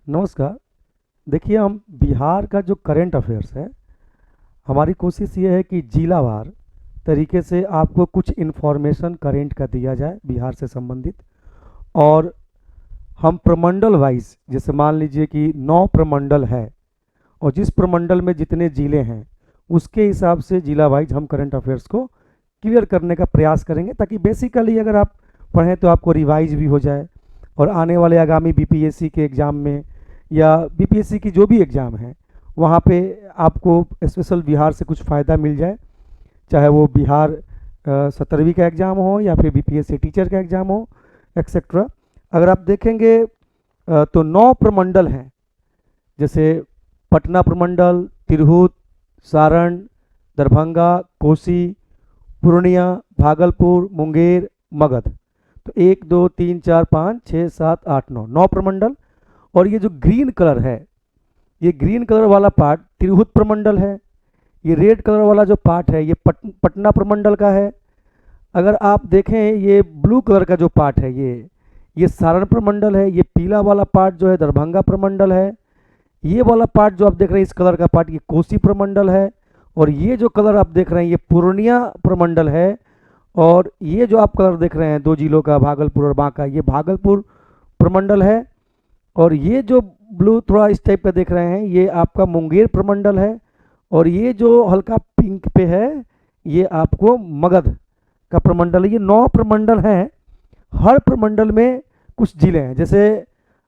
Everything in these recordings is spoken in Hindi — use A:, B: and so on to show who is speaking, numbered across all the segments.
A: नमस्कार। देखिए, हम बिहार का जो करंट अफेयर्स है, हमारी कोशिश ये है कि जिलावार तरीके से आपको कुछ इन्फॉर्मेशन करंट का दिया जाए बिहार से संबंधित। और हम प्रमंडल वाइज, जैसे मान लीजिए कि 9 प्रमंडल है और जिस प्रमंडल में जितने ज़िले हैं उसके हिसाब से जिला वाइज हम करंट अफेयर्स को क्लियर करने का प्रयास करेंगे, ताकि बेसिकली अगर आप पढ़ें तो आपको रिवाइज भी हो जाए और आने वाले आगामी बीपीएससी के एग्ज़ाम में या बीपीएससी की जो भी एग्ज़ाम है वहाँ पे आपको स्पेशल बिहार से कुछ फ़ायदा मिल जाए, चाहे वो बिहार 17वीं का एग्ज़ाम हो या फिर बीपीएससी टीचर का एग्ज़ाम हो, एक्सेट्रा। अगर आप देखेंगे तो 9 प्रमंडल हैं, जैसे पटना प्रमंडल, तिरहुत, सारण, दरभंगा, कोसी, पूर्णिया, भागलपुर, मुंगेर, मगध। तो 1 2 3 4 5 6 7 8 9 9 प्रमंडल। और ये जो ग्रीन कलर है, ये ग्रीन कलर वाला पार्ट तिरहुत प्रमंडल है। ये रेड कलर वाला जो पार्ट है ये पटना प्रमंडल का है। अगर आप देखें ये ब्लू कलर का जो पार्ट है ये सारण प्रमंडल है। ये पीला वाला पार्ट जो है दरभंगा प्रमंडल है। ये वाला पार्ट जो आप देख रहे हैं इस कलर का पार्ट ये कोसी प्रमंडल है। और ये जो कलर आप देख रहे हैं ये पूर्णिया प्रमंडल है। और ये जो आप कलर देख रहे हैं 2 जिलों का, भागलपुर और बांका, ये भागलपुर प्रमंडल है। और ये जो ब्लू थोड़ा इस टाइप का देख रहे हैं ये आपका मुंगेर प्रमंडल है। और ये जो हल्का पिंक पे है ये आपको मगध का प्रमंडल है। ये 9 प्रमंडल हैं। हर प्रमंडल में कुछ जिले हैं। जैसे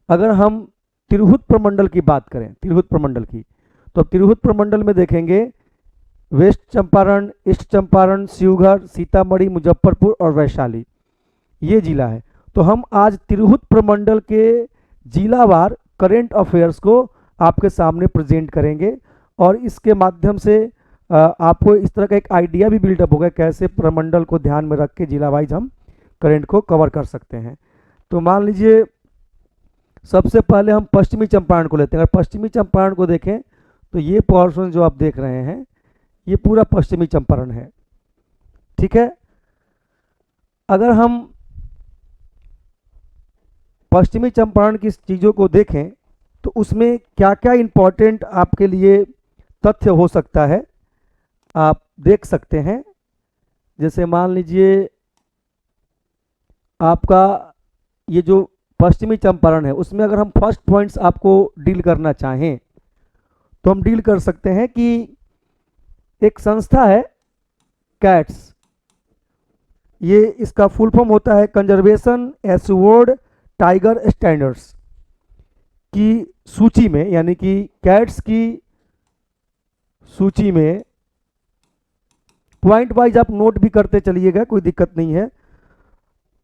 A: अगर हम तिरहुत प्रमंडल की बात करें, तिरहुत प्रमंडल की, तो तिरहुत प्रमंडल में देखेंगे वेस्ट चंपारण, ईस्ट चंपारण, शिवघर, सीतामढ़ी, मुजफ्फरपुर और वैशाली, ये जिला है। तो हम आज तिरहुत प्रमंडल के जिलावार करेंट अफेयर्स को आपके सामने प्रेजेंट करेंगे और इसके माध्यम से आपको इस तरह का एक आइडिया भी बिल्डअप होगा कैसे प्रमंडल को ध्यान में रख के जिला वाइज हम करेंट को कवर कर सकते हैं। तो मान लीजिए सबसे पहले हम पश्चिमी चंपारण को लेते हैं। अगर पश्चिमी चंपारण को देखें तो ये पोर्शन जो आप देख रहे हैं ये पूरा पश्चिमी चंपारण है, ठीक है। अगर हम पश्चिमी चंपारण की चीज़ों को देखें तो उसमें क्या क्या इंपॉर्टेंट आपके लिए तथ्य हो सकता है आप देख सकते हैं। जैसे मान लीजिए आपका ये जो पश्चिमी चंपारण है उसमें अगर हम फर्स्ट पॉइंट्स आपको डील करना चाहें तो हम डील कर सकते हैं कि एक संस्था है कैट्स, ये इसका फुल फॉर्म होता है कंजर्वेशन एश्योर्ड टाइगर स्टैंडर्ड्स की सूची में, यानी कि कैट्स की सूची में पॉइंट वाइज आप नोट भी करते चलिएगा, कोई दिक्कत नहीं है,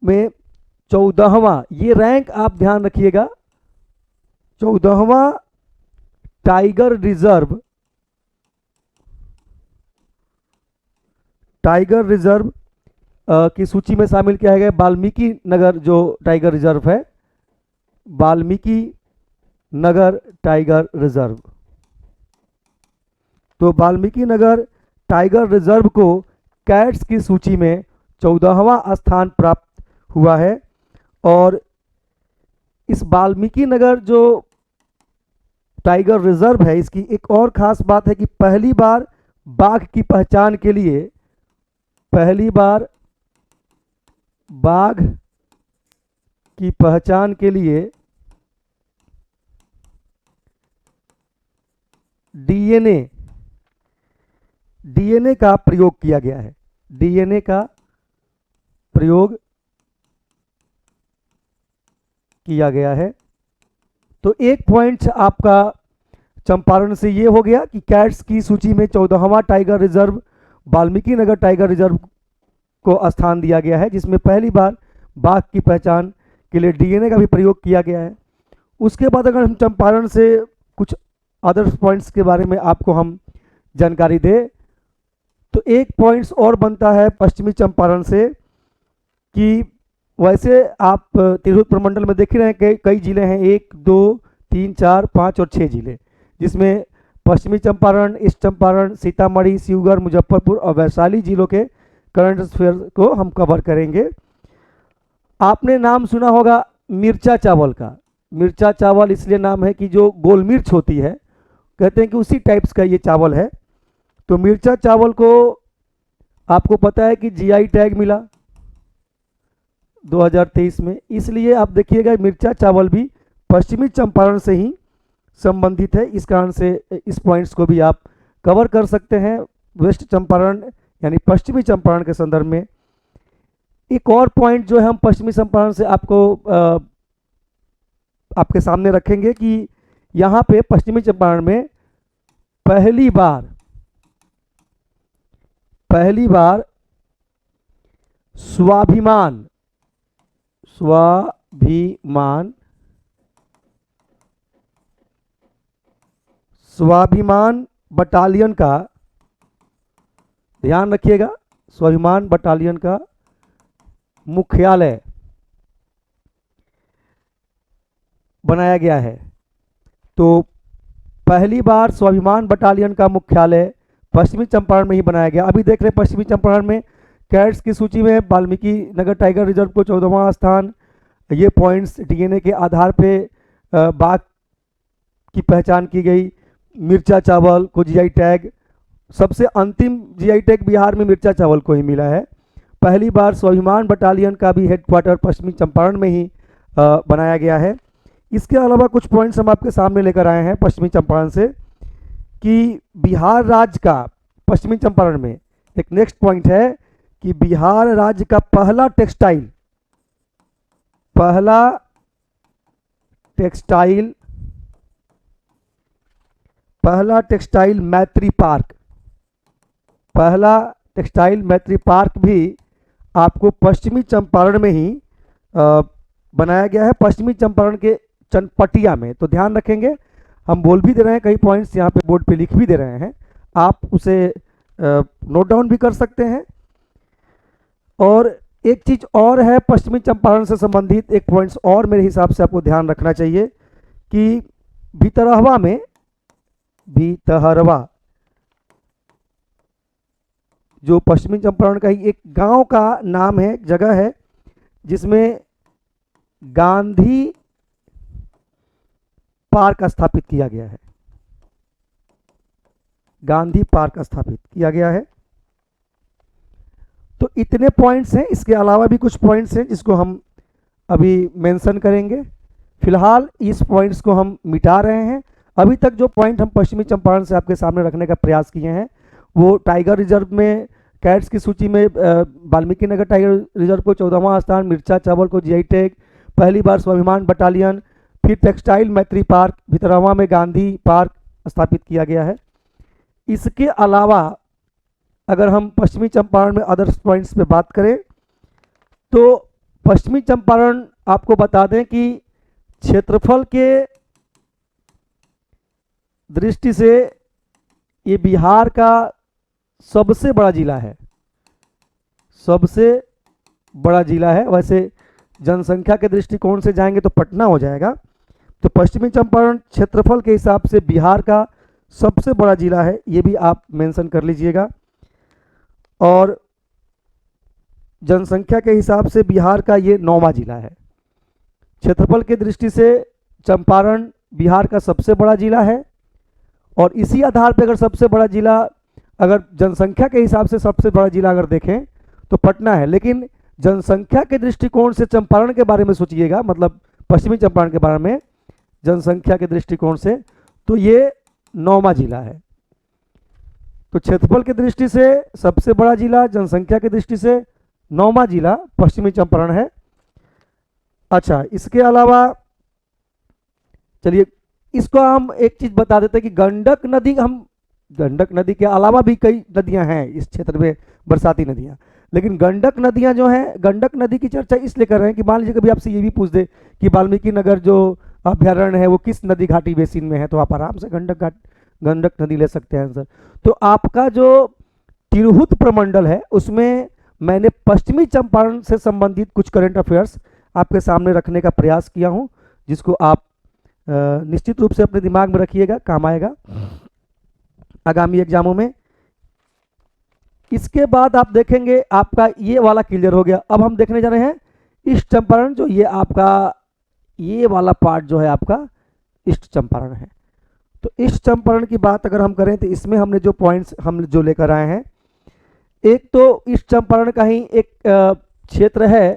A: में 14वां ये रैंक आप ध्यान रखिएगा, 14वां टाइगर रिजर्व, टाइगर रिजर्व की सूची में शामिल किया गया वाल्मीकि नगर जो टाइगर रिजर्व है, वाल्मीकि नगर टाइगर रिजर्व। तो वाल्मीकि नगर टाइगर रिजर्व को कैट्स की सूची में 14वां स्थान प्राप्त हुआ है। और इस वाल्मीकि नगर जो टाइगर रिजर्व है इसकी एक और खास बात है कि पहली बार बाघ की पहचान के लिए, पहली बार बाघ की पहचान के लिए डीएनए का प्रयोग किया गया है, डीएनए का प्रयोग किया गया है। तो एक पॉइंट आपका चंपारण से ये हो गया कि कैट्स की सूची में 14वां tiger reserve Valmiki Nagar tiger reserve को स्थान दिया गया है, जिसमें पहली बार बाघ की पहचान के लिए डीएनए का भी प्रयोग किया गया है। उसके बाद अगर हम चंपारण से कुछ अदर पॉइंट्स के बारे में आपको हम जानकारी दें तो एक पॉइंट्स और बनता है पश्चिमी चंपारण से कि वैसे आप तिरहुत प्रमंडल में देख ही रहे हैं कई जिले हैं, 1 2 3 4 5 और 6 जिले, जिसमें पश्चिमी चंपारण, ईस्ट चंपारण, सीतामढ़ी, शिवगढ़, मुजफ्फरपुर और वैशाली जिलों के करंट अफेयर को हम कवर करेंगे। आपने नाम सुना होगा मिर्चा चावल का, मिर्चा चावल इसलिए नाम है कि जो गोल मिर्च होती है, कहते हैं कि उसी टाइप्स का ये चावल है। तो मिर्चा चावल को आपको पता है कि जीआई टैग मिला 2023 में, इसलिए आप देखिएगा मिर्चा चावल भी पश्चिमी चंपारण से ही संबंधित है। इस कारण से इस पॉइंट्स को भी आप कवर कर सकते हैं वेस्ट चंपारण यानी पश्चिमी चंपारण के संदर्भ में। एक और पॉइंट जो है हम पश्चिमी चंपारण से आपके सामने रखेंगे कि यहाँ पे पश्चिमी चंपारण में पहली बार स्वाभिमान बटालियन का, ध्यान रखिएगा, स्वाभिमान बटालियन का मुख्यालय बनाया गया है। तो पहली बार स्वाभिमान बटालियन का मुख्यालय पश्चिमी चंपारण में ही बनाया गया। अभी देख रहे हैं पश्चिमी चंपारण में कैड्स की सूची में वाल्मीकि नगर टाइगर रिजर्व को 14वां स्थान, ये पॉइंट्स डीएनए के आधार पे बाघ की पहचान की गई। मिर्चा चावल को जीआई टैग, सबसे अंतिम जीआई टैग बिहार में मिर्चा चावल को ही मिला है। पहली बार स्वाभिमान बटालियन का भी हेडक्वार्टर पश्चिमी चंपारण में ही बनाया गया है। इसके अलावा कुछ पॉइंट्स हम आपके सामने लेकर आए हैं पश्चिमी चंपारण से कि बिहार राज्य का पश्चिमी चंपारण में एक नेक्स्ट पॉइंट है कि बिहार राज्य का पहला टेक्सटाइल मैत्री पार्क भी आपको पश्चिमी चंपारण में ही बनाया गया है, पश्चिमी चंपारण के चनपटिया में। तो ध्यान रखेंगे, हम बोल भी दे रहे हैं, कई पॉइंट्स यहाँ पे बोर्ड पे लिख भी दे रहे हैं, आप उसे नोट डाउन भी कर सकते हैं। और एक चीज और है पश्चिमी चंपारण से संबंधित एक पॉइंट्स और मेरे हिसाब से आपको ध्यान रखना चाहिए कि भितरहवा जो पश्चिमी चंपारण का ही एक गांव का नाम है, जगह है, जिसमें गांधी पार्क स्थापित किया गया है। तो इतने पॉइंट्स हैं, इसके अलावा भी कुछ पॉइंट्स हैं जिसको हम अभी मेंशन करेंगे। फिलहाल इस पॉइंट्स को हम मिटा रहे हैं। अभी तक जो पॉइंट हम पश्चिमी चंपारण से आपके सामने रखने का प्रयास किए हैं वो टाइगर रिजर्व में कैट्स की सूची में वाल्मीकि नगर टाइगर रिजर्व को 14वां स्थान, मिर्चा चावल को जीआई टैग, पहली बार स्वाभिमान बटालियन, फिर टेक्सटाइल मैत्री पार्क, भितरहवा में गांधी पार्क स्थापित किया गया है। इसके अलावा अगर हम पश्चिमी चंपारण में अदर्स पॉइंट्स पे बात करें तो पश्चिमी चंपारण आपको बता दें कि क्षेत्रफल के दृष्टि से ये बिहार का सबसे बड़ा जिला है। वैसे जनसंख्या के दृष्टिकोण से जाएंगे तो पटना हो जाएगा। तो पश्चिमी चंपारण क्षेत्रफल के हिसाब से बिहार का सबसे बड़ा जिला है, ये भी आप मेंशन कर लीजिएगा। और जनसंख्या के हिसाब से बिहार का ये 9वां जिला है। क्षेत्रफल की दृष्टि से चंपारण बिहार का सबसे बड़ा जिला है और इसी आधार पर अगर सबसे बड़ा जिला, अगर जनसंख्या के हिसाब से सबसे बड़ा जिला अगर देखें तो पटना है, लेकिन जनसंख्या के दृष्टिकोण से चंपारण के बारे में सोचिएगा, मतलब पश्चिमी चंपारण के बारे में जनसंख्या के दृष्टिकोण से, तो ये 9वां जिला है। तो क्षेत्रफल की दृष्टि से सबसे बड़ा जिला, जनसंख्या की दृष्टि से 9वां जिला पश्चिमी चंपारण है। अच्छा, इसके अलावा चलिए इसको हम एक चीज बता देते हैं कि गंडक नदी के अलावा भी कई नदियां हैं इस क्षेत्र में, बरसाती नदियां, लेकिन गंडक नदियां जो हैं, गंडक नदी की चर्चा इसलिए कर रहे हैं कि मान लीजिए कभी आपसे ये भी पूछ दे कि वाल्मीकि नगर जो अभ्यारण्य है वो किस नदी घाटी बेसिन में है, तो आप आराम से गंडक नदी ले सकते हैं आंसर। तो आपका जो तिरहुत प्रमंडल है उसमें मैंने पश्चिमी चंपारण से संबंधित कुछ करंट अफेयर्स आपके सामने रखने का प्रयास किया हूं, जिसको आप निश्चित रूप से अपने दिमाग में रखिएगा, काम आएगा आगामी एग्जामों में। इसके बाद आप देखेंगे आपका ये वाला क्लियर हो गया। अब हम देखने जा रहे हैं ईस्ट चंपारण, जो ये आपका ये वाला पार्ट जो है आपका ईस्ट चंपारण है। तो ईस्ट चंपारण की बात अगर हम करें तो इसमें हमने जो पॉइंट्स हम जो लेकर आए हैं, एक तो ईस्ट चंपारण का ही एक क्षेत्र है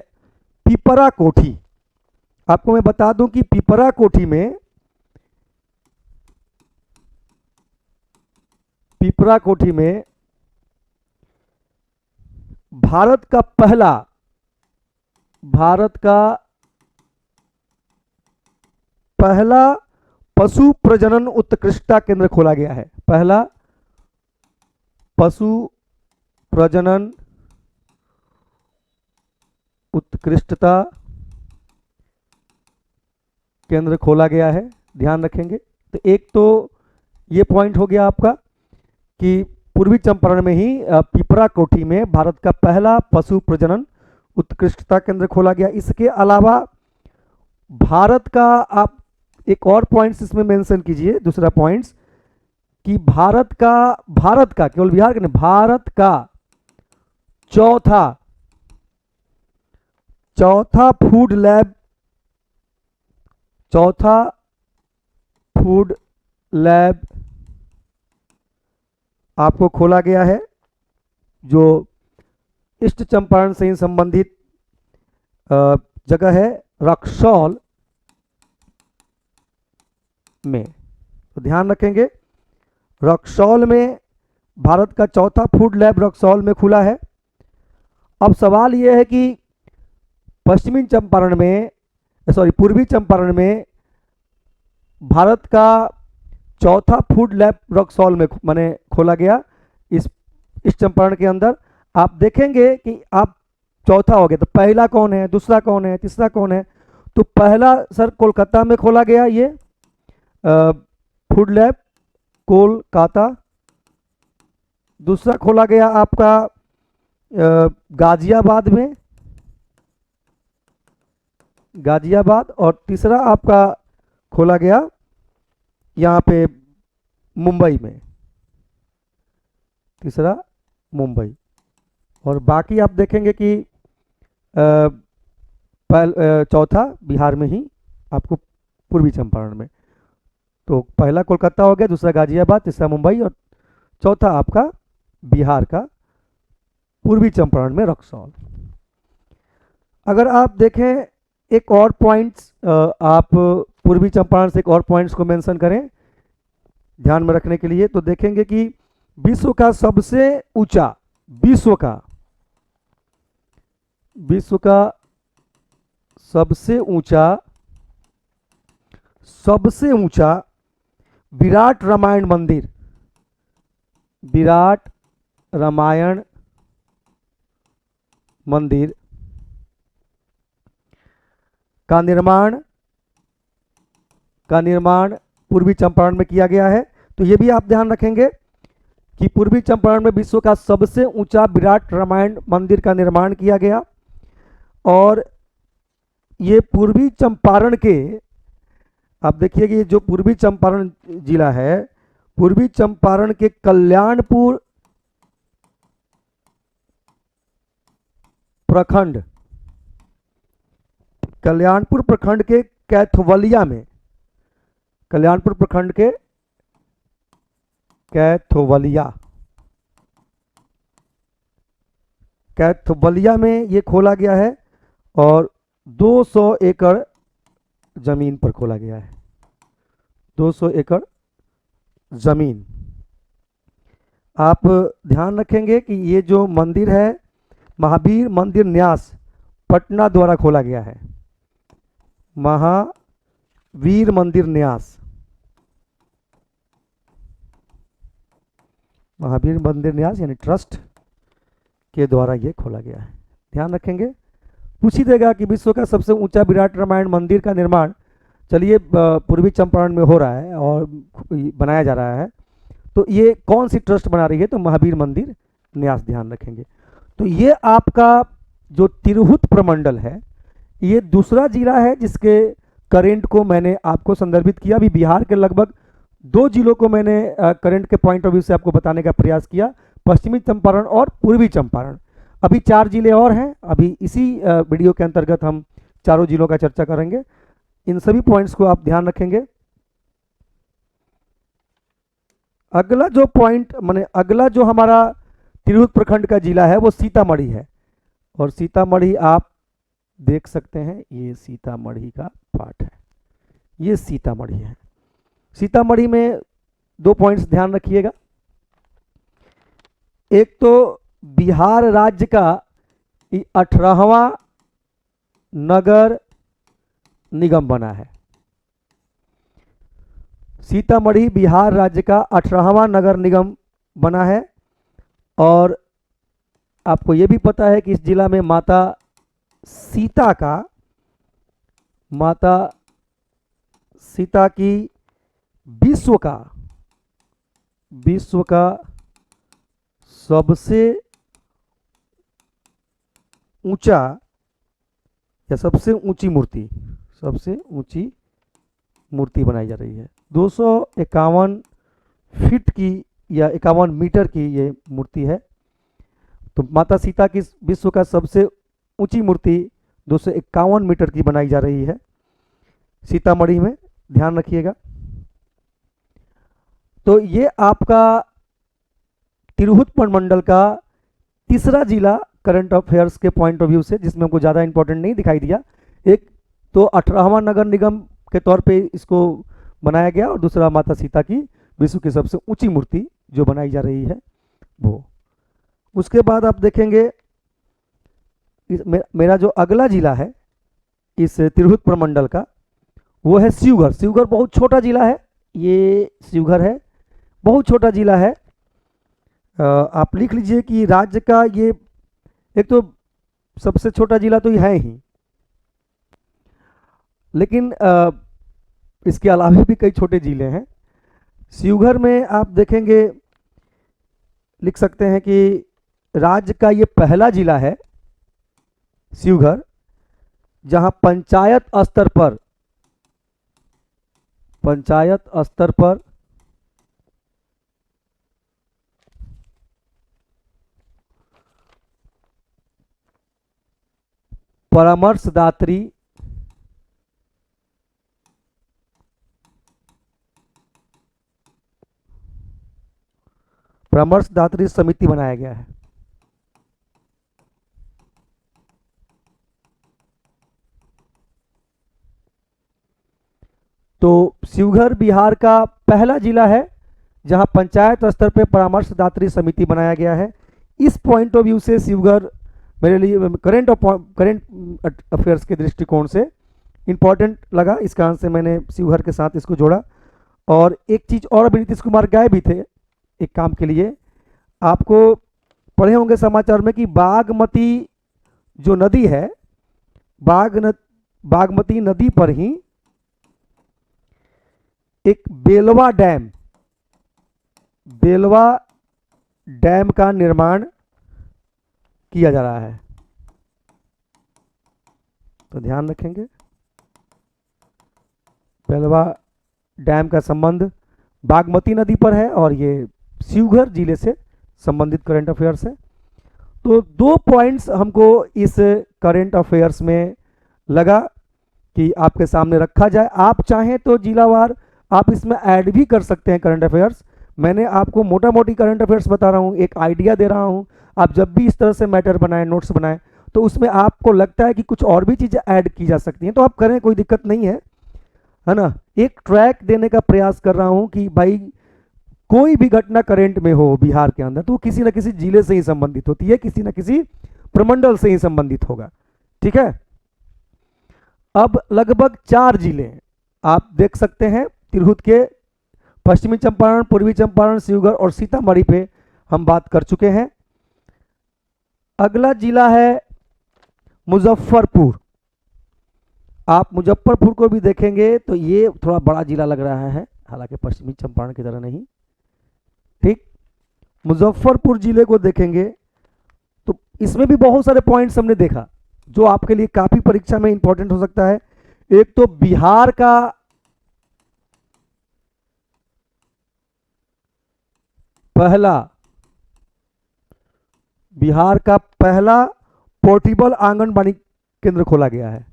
A: पिपरा कोठी। आपको मैं बता दूं कि पिपरा कोठी में भारत का पहला पशु प्रजनन उत्कृष्टता केंद्र खोला गया है। पहला पशु प्रजनन उत्कृष्टता केंद्र खोला गया है, ध्यान रखेंगे। तो एक तो ये पॉइंट हो गया आपका कि पूर्वी चंपारण में ही पिपरा कोठी में भारत का पहला पशु प्रजनन उत्कृष्टता केंद्र खोला गया। इसके अलावा भारत का आप एक और पॉइंट्स इसमें मेंशन कीजिए, दूसरा पॉइंट्स कि भारत का केवल बिहार का नहीं, भारत का चौथा फूड लैब आपको खोला गया है, जो ईस्ट चंपारण से ही संबंधित जगह है रक्सौल में। तो ध्यान रखेंगे, रक्सौल में भारत का चौथा फूड लैब रक्सौल में खुला है। अब सवाल यह है कि पूर्वी चंपारण में भारत का चौथा फूड लैब रक्सौल में माने खोला गया। इस चंपारण के अंदर आप देखेंगे कि आप चौथा हो गया, तो पहला कौन है, दूसरा कौन है, तीसरा कौन है। तो पहला सर कोलकाता में खोला गया ये फूड लैब कोलकाता। दूसरा खोला गया आपका गाजियाबाद, और तीसरा आपका खोला गया यहाँ पे मुंबई में, तीसरा मुंबई। और बाकी आप देखेंगे कि चौथा बिहार में ही आपको पूर्वी चंपारण में। तो पहला कोलकाता हो गया, दूसरा गाजियाबाद, तीसरा मुंबई, और चौथा आपका बिहार का पूर्वी चंपारण में रक्सौल। अगर आप देखें एक और पॉइंट्स, आप पूर्वी चंपारण से एक और पॉइंट्स को मेंशन करें ध्यान में रखने के लिए, तो देखेंगे कि विश्व का सबसे ऊंचा विराट रामायण मंदिर का निर्माण पूर्वी चंपारण में किया गया है। तो ये भी आप ध्यान रखेंगे कि पूर्वी चंपारण में विश्व का सबसे ऊंचा विराट रामायण मंदिर का निर्माण किया गया। और ये पूर्वी चंपारण के, आप देखिए कि जो पूर्वी चंपारण जिला है, पूर्वी चंपारण के कल्याणपुर प्रखंड के कैथवलिया में, कल्याणपुर प्रखंड के कैथवलिया में ये खोला गया है, और 200 एकड़ जमीन पर खोला गया है, 200 एकड़ जमीन। आप ध्यान रखेंगे कि ये जो मंदिर है महावीर मंदिर न्यास पटना द्वारा खोला गया है, महावीर मंदिर न्यास यानी ट्रस्ट के द्वारा ये खोला गया है, ध्यान रखेंगे। पूछ ही देगा कि विश्व का सबसे ऊंचा विराट रामायण मंदिर का निर्माण, चलिए पूर्वी चंपारण में हो रहा है और बनाया जा रहा है, तो ये कौन सी ट्रस्ट बना रही है, तो महावीर मंदिर न्यास, ध्यान रखेंगे। तो ये आपका जो तिरहुत प्रमंडल है, ये दूसरा जिला है जिसके करंट को मैंने आपको संदर्भित किया। अभी बिहार के लगभग 2 जिलों को मैंने करंट के पॉइंट ऑफ व्यू से आपको बताने का प्रयास किया, पश्चिमी चंपारण और पूर्वी चंपारण। अभी 4 जिले और हैं, अभी इसी वीडियो के अंतर्गत हम चारों जिलों का चर्चा करेंगे। इन सभी पॉइंट्स को आप ध्यान रखेंगे। अगला जो पॉइंट माने अगला जो हमारा तिरहुत प्रखंड का जिला है वो सीतामढ़ी है। और सीतामढ़ी आप देख सकते हैं, ये सीतामढ़ी का पार्ट है, ये सीतामढ़ी है। सीतामढ़ी में दो पॉइंट्स ध्यान रखिएगा। एक तो बिहार राज्य का 18वां नगर निगम बना है। सीतामढ़ी बिहार राज्य का 18वां नगर निगम बना है। और आपको यह भी पता है कि इस जिला में माता सीता की विश्व का सबसे ऊंचा या सबसे ऊंची मूर्ति बनाई जा रही है। 251 फीट की या 51 मीटर की ये मूर्ति है। तो माता सीता की विश्व का सबसे ऊंची मूर्ति 251 मीटर की बनाई जा रही है सीतामढ़ी में, ध्यान रखिएगा। तो ये आपका तिरहुत प्रमंडल का तीसरा जिला करंट अफेयर्स के पॉइंट ऑफ व्यू से, जिसमें हमको ज़्यादा इंपॉर्टेंट नहीं दिखाई दिया। एक तो 18वां नगर निगम के तौर पे इसको बनाया गया, और दूसरा माता सीता की विश्व की सबसे ऊंची मूर्ति जो बनाई जा रही है वो। उसके बाद आप देखेंगे मेरा जो अगला जिला है इस तिरहुत प्रमंडल का वो है शिवघर। शिवघर बहुत छोटा जिला है, ये शिवघर है, बहुत छोटा जिला है। आप लिख लीजिए कि राज्य का ये एक तो सबसे छोटा जिला तो ये है ही, लेकिन इसके अलावा भी कई छोटे जिले हैं। शिवघर में आप देखेंगे, लिख सकते हैं कि राज्य का ये पहला जिला है शिवघर, जहां पंचायत स्तर पर परामर्शदात्री समिति बनाया गया है। तो शिवघर बिहार का पहला जिला है जहां पंचायत स्तर पर परामर्शदात्री समिति बनाया गया है। इस पॉइंट ऑफ व्यू से शिवघर मेरे लिए करंट अफेयर्स के दृष्टिकोण से इंपॉर्टेंट लगा, इस कारण से मैंने शिवघर के साथ इसको जोड़ा। और एक चीज और, अभी नीतीश कुमार गए भी थे एक काम के लिए। आपको पढ़े होंगे समाचार में कि बागमती जो नदी है, बागमती नदी पर ही एक बेलवा डैम का निर्माण किया जा रहा है। तो ध्यान रखेंगे, बेलवा डैम का संबंध बागमती नदी पर है और ये शिवघर जिले से संबंधित करंट अफेयर्स है। तो दो पॉइंट्स हमको इस करंट अफेयर्स में लगा कि आपके सामने रखा जाए। आप चाहें तो जिलावार आप इसमें ऐड भी कर सकते हैं करंट अफेयर्स। मैंने आपको मोटा मोटी करंट अफेयर्स बता रहा हूँ, एक आइडिया दे रहा हूँ। आप जब भी इस तरह से मैटर बनाएं, नोट्स बनाएं, तो उसमें आपको लगता है कि कुछ और भी चीज़ें ऐड की जा सकती हैं तो आप करें, कोई दिक्कत नहीं है ना। एक ट्रैक देने का प्रयास कर रहा हूँ कि भाई कोई भी घटना करंट में हो बिहार के अंदर तो किसी न किसी जिले से ही संबंधित होती है, किसी न किसी प्रमंडल से ही संबंधित होगा, ठीक है। अब लगभग 4 जिले आप देख सकते हैं तिरहुत के, पश्चिमी चंपारण, पूर्वी चंपारण, शिवघर और सीतामढ़ी पे हम बात कर चुके हैं। अगला जिला है मुजफ्फरपुर। आप मुजफ्फरपुर को भी देखेंगे तो ये थोड़ा बड़ा जिला लग रहा है, हालांकि पश्चिमी चंपारण की तरह नहीं, ठीक। मुजफ्फरपुर जिले को देखेंगे तो इसमें भी बहुत सारे पॉइंट्स हमने देखा जो आपके लिए काफी परीक्षा में इंपॉर्टेंट हो सकता है। एक तो बिहार का पहला पोर्टेबल आंगनबाड़ी केंद्र खोला गया है।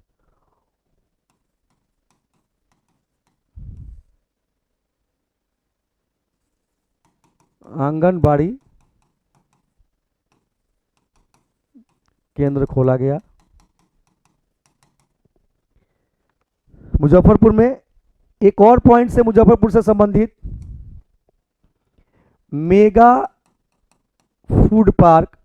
A: आंगनबाड़ी केंद्र खोला गया। मुजफ्फरपुर में एक और पॉइंट से मुजफ्फरपुर से संबंधित mega food park,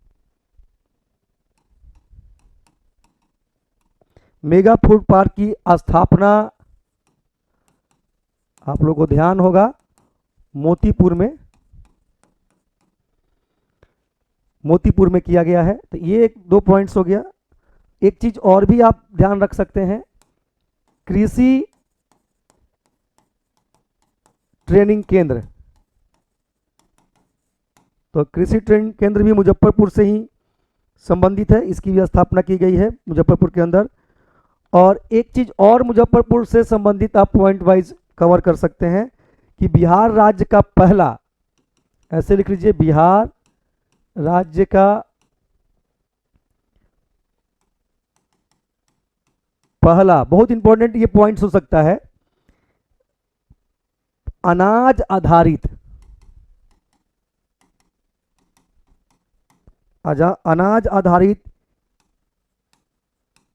A: mega food park की स्थापना आप लोगों को ध्यान होगा मोतीपुर में किया गया है। तो ये एक दो पॉइंट्स हो गया। एक चीज और भी आप ध्यान रख सकते हैं, कृषि ट्रेनिंग केंद्र। तो कृषि ट्रेनिंग केंद्र भी मुजफ्फरपुर से ही संबंधित है, इसकी भी स्थापना की गई है मुजफ्फरपुर के अंदर। और एक चीज और मुजफ्फरपुर से संबंधित आप पॉइंट वाइज कवर कर सकते हैं कि बिहार राज्य का पहला, ऐसे लिख लीजिए, बिहार राज्य का पहला, बहुत इंपॉर्टेंट ये पॉइंट्स हो सकता है, अनाज आधारित, अनाज आधारित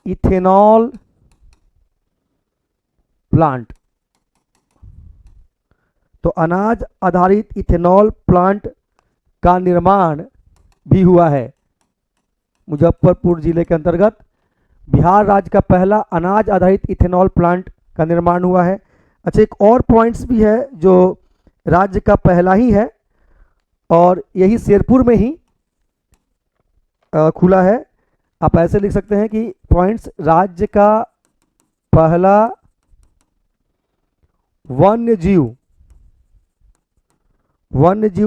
A: इथेनॉल प्लांट। तो अनाज आधारित इथेनॉल प्लांट का निर्माण भी हुआ है मुजफ्फरपुर जिले के अंतर्गत। बिहार राज्य का पहला अनाज आधारित इथेनॉल प्लांट का निर्माण हुआ है। अच्छा, एक और पॉइंट्स भी है जो राज्य का पहला ही है और यही शेरपुर में ही खुला है। आप ऐसे लिख सकते हैं कि पॉइंट्स, राज्य का पहला वन्य जीव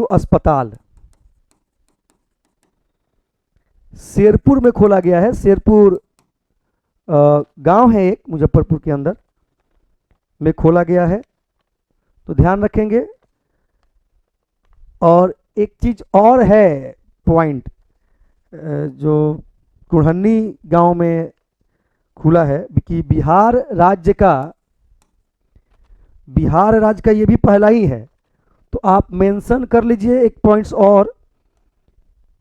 A: अस्पताल शेरपुर में खोला गया है। शेरपुर गांव है एक मुजफ्फरपुर के अंदर में खोला गया है, तो ध्यान रखेंगे। और एक चीज और है पॉइंट, जो कुढ़न्नी गांव में खुला है कि बिहार राज्य का ये भी पहला ही है। तो आप मेंशन कर लीजिए एक पॉइंट्स और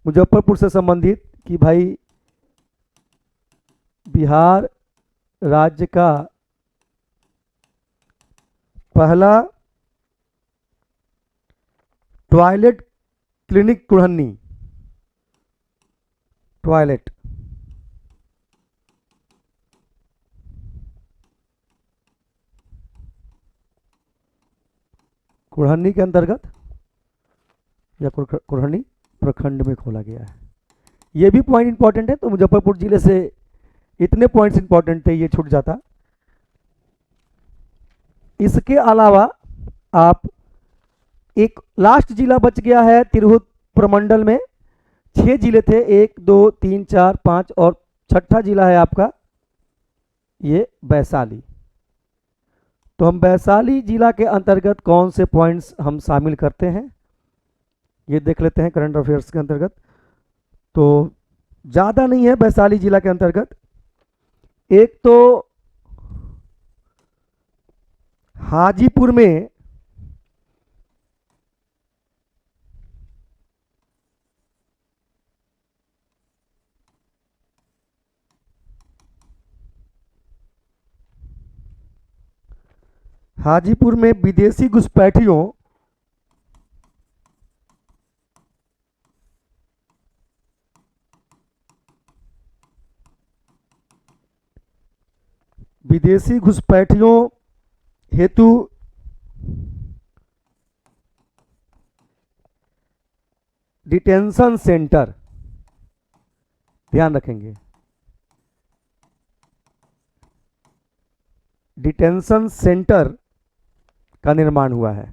A: मुजफ्फरपुर से संबंधित कि भाई बिहार राज्य का पहला टॉयलेट क्लिनिक कुढ़न्नी, टॉयलेट। कुढ़न्नी के अंतर्गत या कुढ़न्नी प्रखंड में खोला गया है। ये भी पॉइंट इंपॉर्टेंट है। तो मुजफ्फरपुर जिले से इतने पॉइंट्स इंपॉर्टेंट थे, ये छूट जाता। इसके अलावा आप, एक लास्ट जिला बच गया है तिरहुत प्रमंडल में। 6 जिले थे, 1 2 3 4 5 और छठा जिला है आपका ये वैशाली। तो हम वैशाली जिला के अंतर्गत कौन से पॉइंट्स हम शामिल करते हैं ये देख लेते हैं करंट अफेयर्स के अंतर्गत। तो ज़्यादा नहीं है वैशाली जिला के अंतर्गत। एक तो हाजीपुर में विदेशी घुसपैठियों हेतु डिटेंशन सेंटर, ध्यान रखेंगे, डिटेंशन सेंटर का निर्माण हुआ है।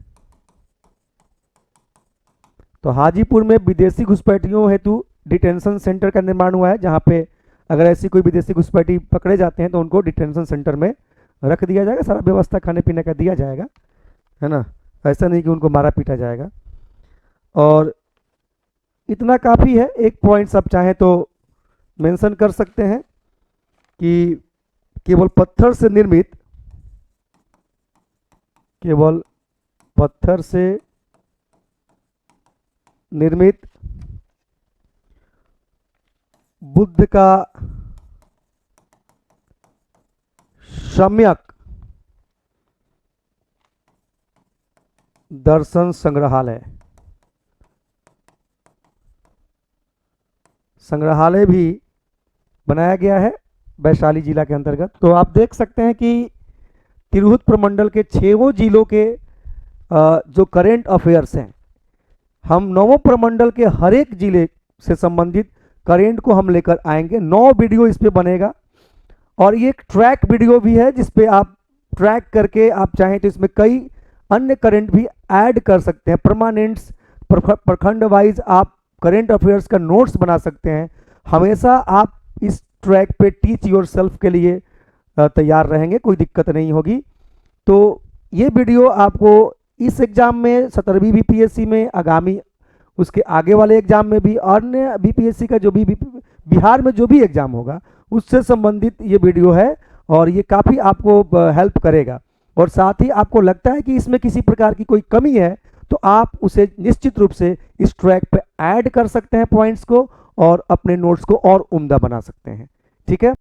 A: तो हाजीपुर में विदेशी घुसपैठियों हेतु डिटेंशन सेंटर का निर्माण हुआ है, जहां पे अगर ऐसी कोई विदेशी घुसपैठी पकड़े जाते हैं तो उनको डिटेंशन सेंटर में रख दिया जाएगा, सारा व्यवस्था खाने पीने का दिया जाएगा, है ना। ऐसा नहीं कि उनको मारा पीटा जाएगा। और इतना काफ़ी है। एक पॉइंट्स आप चाहें तो मेंशन कर सकते हैं कि केवल पत्थर से निर्मित बुद्ध का सम्यक दर्शन संग्रहालय। संग्रहालय भी बनाया गया है वैशाली जिला के अंतर्गत। तो आप देख सकते हैं कि तिरहुत प्रमंडल के 6 जिलों के जो करेंट अफेयर्स हैं, हम 9 प्रमंडल के हर एक जिले से संबंधित करेंट को हम लेकर आएंगे। 9 वीडियो इस पे बनेगा और ये एक ट्रैक वीडियो भी है जिस पे आप ट्रैक करके आप चाहें तो इसमें कई अन्य करंट भी ऐड कर सकते हैं। परमानेंट्स, प्रखंड वाइज आप करंट अफेयर्स का नोट्स बना सकते हैं। हमेशा आप इस ट्रैक पे टीच योरसेल्फ के लिए तैयार रहेंगे, कोई दिक्कत नहीं होगी। तो ये वीडियो आपको इस एग्जाम में 17वीं बीपीएससी में, आगामी उसके आगे वाले एग्जाम में भी, अन्य बीपीएससी का जो भी बिहार में जो भी एग्जाम होगा उससे संबंधित ये वीडियो है और ये काफ़ी आपको हेल्प करेगा। और साथ ही आपको लगता है कि इसमें किसी प्रकार की कोई कमी है तो आप उसे निश्चित रूप से इस ट्रैक पे ऐड कर सकते हैं पॉइंट्स को और अपने नोट्स को और उम्दा बना सकते हैं। ठीक है।